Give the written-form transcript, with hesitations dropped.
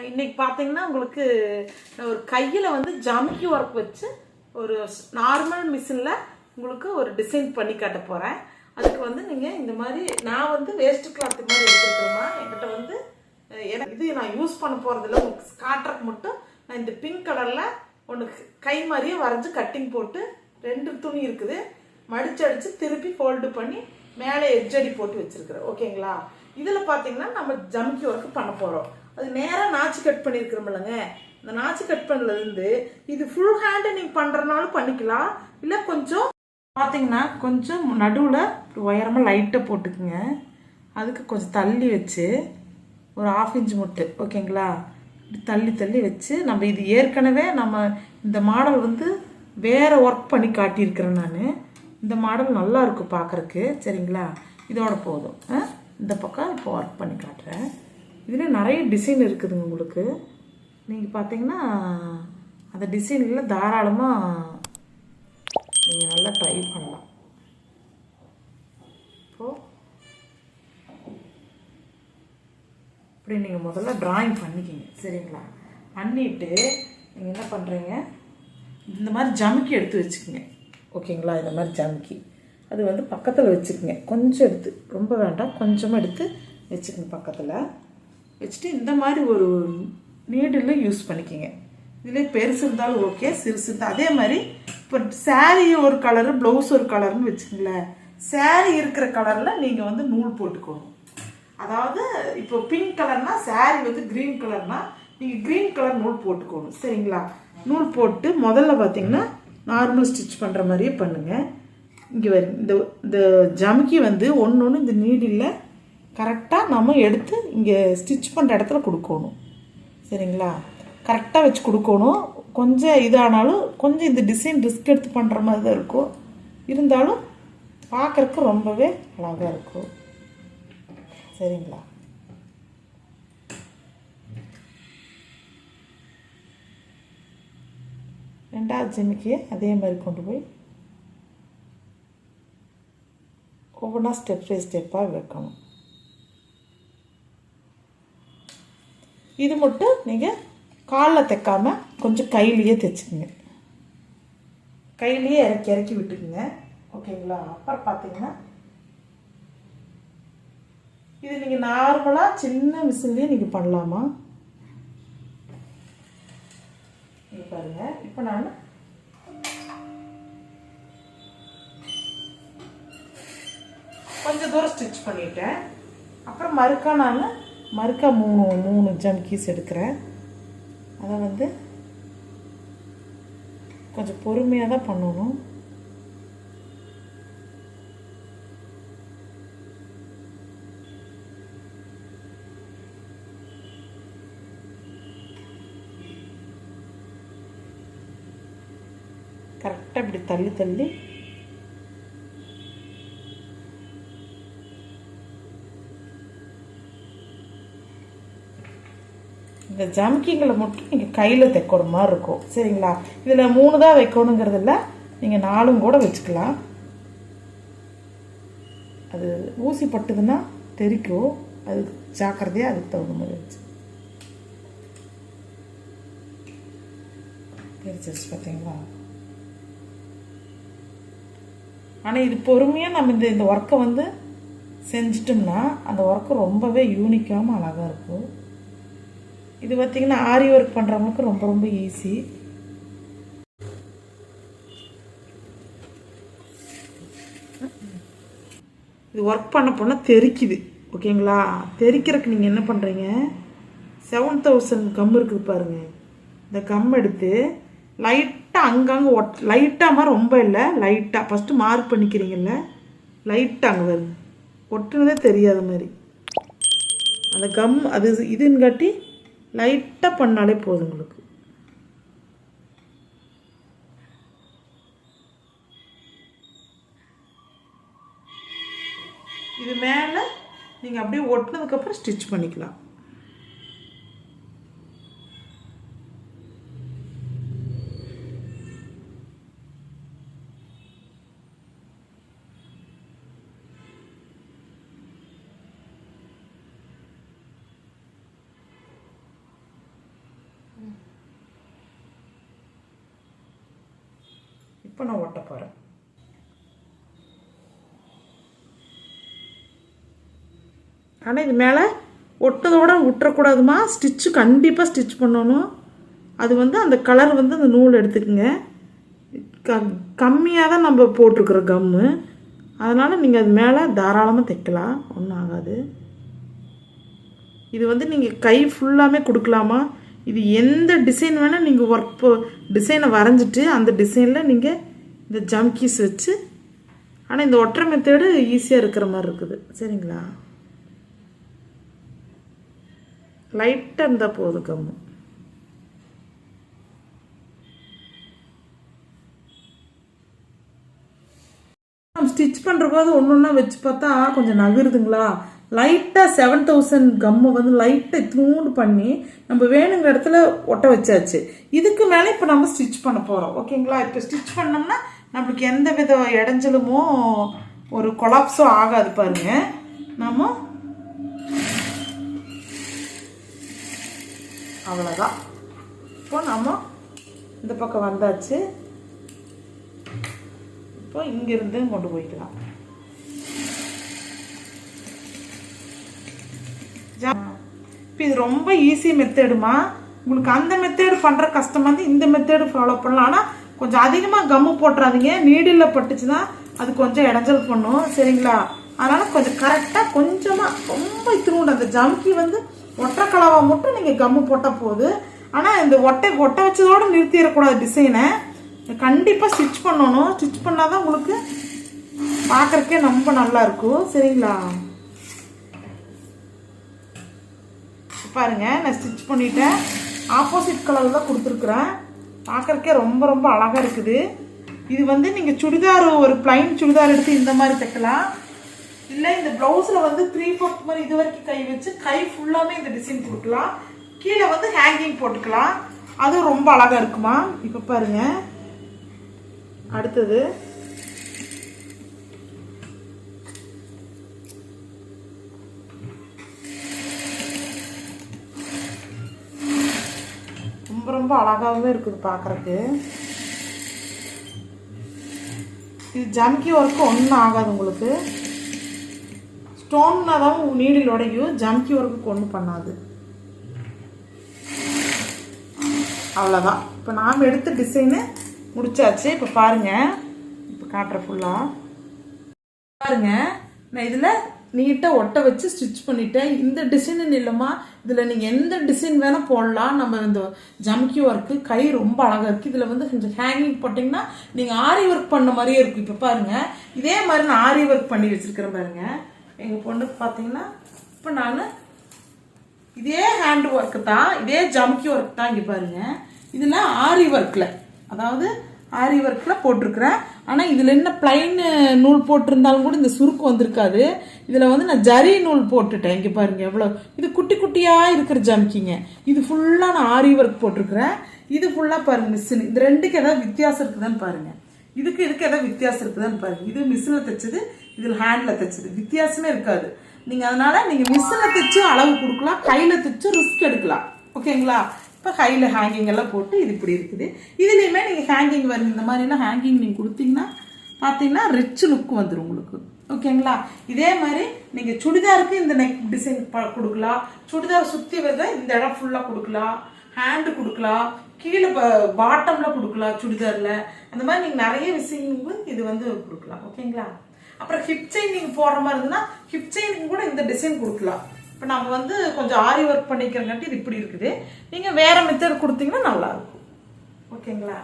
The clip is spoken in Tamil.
இன்னைக்கு பார்த்தீங்கன்னா உங்களுக்கு ஒரு கையில் வந்து ஜமிக்கி ஒர்க் வச்சு ஒரு நார்மல் மிஷினில் உங்களுக்கு ஒரு டிசைன் பண்ணி காட்ட போகிறேன். அதுக்கு வந்து நீங்கள் இந்த மாதிரி நான் வந்து வேஸ்ட் கிளாத் மாதிரி எடுத்துருக்கிறேம்மா. என்கிட்ட வந்து இது நான் யூஸ் பண்ண போகிறதில்ல, உங்களுக்கு காட்டுறக்கு மட்டும் நான் இந்த பிங்க் கலரில் ஒன்று கை மாதிரியே வரைஞ்சி கட்டிங் போட்டு 2 துணி இருக்குது, மடிச்சு அடித்து திருப்பி ஃபோல்டு பண்ணி மேலே எட்ஜடி போட்டு வச்சுருக்குறேன். ஓகேங்களா? இதில் பார்த்தீங்கன்னா நம்ம ஜமிக்கி ஒர்க்கு பண்ண போகிறோம். அது நேராக நாச்சு கட் பண்ணியிருக்கிறோம்லங்க, இந்த நாச்சு கட் பண்ணதுலேருந்து இது ஃபுல் ஹேண்டு நீங்கள் பண்ணுறனாலும் பண்ணிக்கலாம். இல்லை கொஞ்சம் பார்த்தீங்கன்னா கொஞ்சம் நடுவில் உயரமாக லைட்டாக போட்டுக்குங்க. அதுக்கு கொஞ்சம் தள்ளி வச்சு ஒரு 1/2 இன்ச் முட்டு, ஓகேங்களா, தள்ளி தள்ளி வச்சு நம்ம இது ஏற்கனவே நம்ம இந்த மாடல் வந்து வேறு ஒர்க் பண்ணி காட்டியிருக்கிறேன் நான். இந்த மாடல் நல்லா இருக்கும் பார்க்குறக்கு, சரிங்களா? இதோட போதும். இந்த பக்கம் இப்போ ஒர்க் பண்ணி காட்டுறேன். இதில் நிறைய டிசைன் இருக்குதுங்க உங்களுக்கு. நீங்கள் பார்த்தீங்கன்னா அந்த டிசைனில் தாராளமாக நீங்கள் நல்லா ட்ரை பண்ணலாம். இப்போது இப்படி நீங்கள் முதல்ல ட்ராயிங் பண்ணிக்கிங்க, சரிங்களா? பண்ணிவிட்டு நீங்கள் என்ன பண்ணுறீங்க, இந்த மாதிரி ஜமிக்கி எடுத்து வச்சுக்கோங்க, ஓகேங்களா? இந்த மாதிரி ஜமிக்கி அது வந்து பக்கத்தில் வச்சுக்கோங்க. கொஞ்சம் எடுத்து, ரொம்ப வேண்டாம், கொஞ்சமாக எடுத்து வச்சுக்கோங்க பக்கத்தில் வச்சுட்டு இந்த மாதிரி ஒரு நீடில் யூஸ் பண்ணிக்கோங்க. இதிலே பெருசு இருந்தாலும் ஓகே, சிறுசு இருந்தால் அதே மாதிரி. இப்போ சாரீ ஒரு கலரு, ப்ளவுஸ் ஒரு கலர்னு வச்சுக்கோங்களேன். சாரீ இருக்கிற கலரில் நீங்கள் வந்து நூல் போட்டுக்கணும். அதாவது இப்போ பிங்க் கலர்னா சாரீ வந்து க்ரீன் கலர்னா நீங்கள் க்ரீன் கலர் நூல் போட்டுக்கணும், சரிங்களா? நூல் போட்டு முதல்ல பார்த்தீங்கன்னா நார்மல் ஸ்டிச் பண்ணுற மாதிரியே பண்ணுங்கள். இங்கே வரும் இந்த ஜமிக்கி வந்து ஒன்று இந்த நீடில் கரெக்டாக நம்ம எடுத்து இங்கே ஸ்டிச் பண்ணுற இடத்துல கொடுக்கணும், சரிங்களா? கரெக்டாக வச்சு கொடுக்கணும். கொஞ்சம் இதானாலும் கொஞ்சம் இந்த டிசைன் ரிஸ்க் எடுத்து பண்ணுற மாதிரி தான் இருக்கும், இருந்தாலும் பார்க்குறக்கு ரொம்பவே அழகாக இருக்கும், சரிங்களா? ரெண்டாவது ஜமிக்கியை அதே மாதிரி கொண்டு போய் ஒவ்வொன்றா ஸ்டெப் பை ஸ்டெப்பாக வைக்கணும். இது மட்டும் நீங்கள் காலில் தைக்காமல் கொஞ்சம் கையிலேயே தைச்சிக்கோங்க, கையிலேயே இறக்கி இறக்கி விட்டுக்குங்க, ஓகேங்களா? அப்புறம் பார்த்தீங்கன்னா இது நீங்கள் நார்மலாக சின்ன மிஷின்லேயே நீங்கள் பண்ணலாமா? இங்கே பாருங்கள், இப்போ நான் கொஞ்சம் தூரம் ஸ்டிச் பண்ணிட்டேன். அப்புறம் மறுக்கா நான் மூணு ஜம்கீஸ் எடுக்கிறேன். அதை வந்து கொஞ்சம் பொறுமையாக தான் பண்ணணும். கரெக்டாக இப்படி தள்ளி தள்ளி இந்த ஜம்கிங்களை மட்டும் நீங்கள் கையில் தைக்கிற மாதிரி இருக்கும், சரிங்களா? இதில் 3 தான் வைக்கணுங்கிறதில்ல, நீங்கள் 4 கூட வச்சுக்கலாம். அது ஊசி பட்டுதுன்னா தெரிக்கும், அது ஜாக்கிரதையாக அதுக்கு தகுந்த மாதிரி வச்சு தெரிச்சிருச்சு, பார்த்தீங்களா? ஆனால் இது பொறுமையாக நம்ம இந்த ஒர்க்கை வந்து செஞ்சிட்டோம்னா அந்த ஒர்க்கு ரொம்பவே யூனிக்காகவும் அழகாக இருக்கும். இது பார்த்திங்கன்னா ஆரி ஒர்க் பண்ணுறவங்களுக்கு ரொம்ப ரொம்ப ஈஸி. இது ஒர்க் பண்ண போனால் தெரிக்குது, ஓகேங்களா? தெரிக்கிறதுக்கு நீங்கள் என்ன பண்ணுறீங்க, 7000 கம் இருக்குது பாருங்கள், இந்த கம் எடுத்து லைட்டாக அங்கங்கே லைட்டாக மாதிரி ரொம்ப இல்லை, லைட்டாக ஃபஸ்ட்டு மார்க் பண்ணிக்கிறீங்கல்ல, லைட்டாக அங்கே வருங்க, ஒட்டுனதே தெரியாத மாதிரி அந்த கம் அது இதுன்னு காட்டி லைட்டாக பண்ணாலே போதும் உங்களுக்கு. இது மேலே நீங்கள் அப்படியே ஒட்டினதுக்கப்புறம் ஸ்டிச் பண்ணிக்கலாம். இப்போ நான் ஒட்ட போகிறேன். ஆனால் இது மேலே ஒட்டதோடு விட்டுறக்கூடாதுமா. ஸ்டிச்சு கண்டிப்பாக ஸ்டிச் பண்ணணும். அது வந்து அந்த கலர் வந்து அந்த நூல் எடுத்துக்குங்க. கம்மியாக தான் நம்ம போட்டிருக்குற கம்மு, அதனால் நீங்கள் அது மேலே தாராளமாக தைக்கலாம், ஒன்றும் ஆகாது. இது வந்து நீங்கள் கை ஃபுல்லாமே கொடுக்கலாமா. இது எந்த டிசைன் வேணால் நீங்கள் ஒர்க் டிசைனை வரைஞ்சிட்டு அந்த டிசைனில் நீங்கள் இந்த ஜம்கீஸ் வச்சு. ஆனால் இந்த ஒற்றை மெத்தேடு ஈஸியாக இருக்கிற மாதிரி இருக்குது. சரிங்களா, லைட்டாக இருந்தால் போதும் கம்மு. நம்ம ஸ்டிச் பண்ணுற போது ஒன்று ஒன்றா வச்சு பார்த்தா கொஞ்சம் நகருதுங்களா. லைட்டாக 7000 கம்மை வந்து லைட்டாக இத்தினூண்டு பண்ணி நம்ம வேணுங்கிற இடத்துல ஒட்ட வச்சாச்சு. இதுக்கு மேலே இப்போ நம்ம ஸ்டிச் பண்ண போகிறோம். ஓகேங்களா, இப்போ ஸ்டிச் பண்ணோம்னா நம்மளுக்கு எந்த வித இடைஞ்சலுமோ ஒரு கொலாப்ஸோ ஆகாது. பாருங்க, நம்ம அவ்வளோதான். இப்போ நம்ம இந்த பக்கம் வந்தாச்சு. இப்போ இங்கிருந்து கொண்டு போய்க்கலாம். இப்போ இது ரொம்ப ஈஸி மெத்தேடுமா. உங்களுக்கு அந்த மெத்தேடு பண்ணுற கஷ்டம் வந்து இந்த மெத்தேடு ஃபாலோ பண்ணலாம். ஆனால் கொஞ்சம் அதிகமாக கம்மு போட்டுறாதீங்க. நீடில் பட்டுச்சுன்னா அது கொஞ்சம் இடைஞ்சல் பண்ணும். சரிங்களா, அதனால் கொஞ்சம் கரெக்டாக கொஞ்சமாக ரொம்ப இத்தினூண்டு அந்த ஜம்கி வந்து ஒற்றை கலவாக மட்டும் நீங்கள் கம்மு போட்டால் போகுது. ஆனால் இந்த ஒட்ட வச்சதோடு நிறுத்திடக்கூடாது. டிசைனை கண்டிப்பாக ஸ்டிச் பண்ணணும். ஸ்டிச் பண்ணால் தான் உங்களுக்கு பார்க்குறக்கே ரொம்ப நல்லா இருக்கும். சரிங்களா, பாருங்க, நான் ஸ்டிச் பண்ணிட்டேன். ஆப்போசிட் கலர் தான் கொடுத்துருக்குறேன். பார்க்குறக்கே ரொம்ப ரொம்ப அழகாக இருக்குது. இது வந்து நீங்கள் சுடிதார், ஒரு பிளைன் சுடிதார் எடுத்து இந்த மாதிரி தைக்கலாம். இல்லை இந்த ப்ளவுஸில் வந்து 3/4 மாதிரி இது வரைக்கும் கை வச்சு கை ஃபுல்லாமே இந்த டிசைன் கொடுக்கலாம். கீழே வந்து ஹேங்கிங் போட்டுக்கலாம். அதுவும் ரொம்ப அழகாக இருக்குமா. இப்போ பாருங்க, அடுத்தது ரொம்ப ரொம்ப அழகாகவே இருக்குது பார்க்குறக்கு. இது ஜம்கி ஒர்க்கு ஒன்றும் ஆகாது உங்களுக்கு. ஸ்டோன்னா தான் நீடில் உடையும், ஜம்கி ஒர்க்கு ஒன்றும் பண்ணாது. அவ்வளோதான். இப்போ நாம் எடுத்த டிசைனு முடிச்சாச்சு. இப்போ பாருங்கள், இப்போ காட்டுற ஃபுல்லாக பாருங்கள். நான் இதில் நீட்டாக ஒட்ட வச்சு ஸ்டிச் பண்ணிட்டேன். இந்த டிசைன் இல்லைம்மா, இதில் நீங்கள் எந்த டிசைன் வேணால் போடலாம். நம்ம இந்த ஜம்கி ஒர்க்கு கை ரொம்ப அழகாக இருக்குது. இதில் வந்து கொஞ்சம் ஹேங்கிங் போட்டிங்கன்னா நீங்கள் ஆரி ஒர்க் பண்ண மாதிரியே இருக்கும். இப்போ பாருங்கள், இதே மாதிரி நான் ஆரி ஒர்க் பண்ணி வச்சுருக்கிறேன் பாருங்கள். எங்கள் பொண்ணுக்கு பார்த்தீங்கன்னா இப்போ நான் இதே ஹேண்ட் ஒர்க்கு தான், இதே ஜம்கி ஒர்க் தான். இங்கே பாருங்கள், இதில் ஆரி ஒர்க்கில், அதாவது ஆரி ஒர்க்கில் போட்டிருக்கிறேன். ஆனால் இதில் என்ன பிளைன் நூல் போட்டிருந்தாலும் கூட இந்த சுருக்கு வந்திருக்காது. இதில் வந்து நான் ஜரி நூல் போட்டுட்டேன். இங்கே பாருங்கள் எவ்வளோ இது குட்டி குட்டியாக இருக்கிற ஜம்கிங்க. இது ஃபுல்லாக நான் ஆரி ஒர்க் போட்டிருக்கிறேன். இது ஃபுல்லாக பாருங்கள் மிஷின். இந்த ரெண்டுக்கு ஏதாவது வித்தியாசம் இருக்குதான்னு பாருங்கள். இதுக்கு ஏதாவது வித்தியாசம் இருக்குதான்னு பாருங்கள். இது மிஷினில் தைச்சது, இதில் ஹேண்டில் தைச்சது, வித்தியாசமே இருக்காது. நீங்கள் அதனால் நீங்கள் மிஷினில் தைச்சு அளவு கொடுக்கலாம், கையில் தைச்சு ரிஸ்க் எடுக்கலாம். ஓகேங்களா, இப்போ கையில் ஹேங்கிங் எல்லாம் போட்டு இது இப்படி இருக்குது. இதுலேயுமே நீங்கள் ஹேங்கிங் வருது, இந்த மாதிரிலாம் ஹேங்கிங் நீங்கள் கொடுத்தீங்கன்னா பார்த்தீங்கன்னா ரிச் லுக் வந்துடும் உங்களுக்கு. ஓகேங்களா, இதே மாதிரி நீங்கள் சுடிதாருக்கு இந்த நெக் டிசைன் கொடுக்கலாம். சுடிதார் சுற்றி வர இந்த இடம் ஃபுல்லாக கொடுக்கலாம். ஹேண்டு கொடுக்கலாம், கீழே பாட்டமில் கொடுக்கலாம் சுடிதாரில். அந்த மாதிரி நீங்கள் நிறைய விஷயங்கள் இது வந்து கொடுக்கலாம். ஓகேங்களா, அப்புறம் ஹிப் செயின் நீங்கள் போடுற மாதிரி இருந்ததுன்னா ஹிப் செயினுக்கு கூட இந்த டிசைன் கொடுக்கலாம். இப்போ நம்ம வந்து கொஞ்சம் ஆரி ஒர்க் பண்ணிக்கிறங்காட்டி இது இப்படி இருக்குது. நீங்கள் வேறு மெத்தட் கொடுத்தீங்கன்னா நல்லாயிருக்கும். ஓகேங்களா.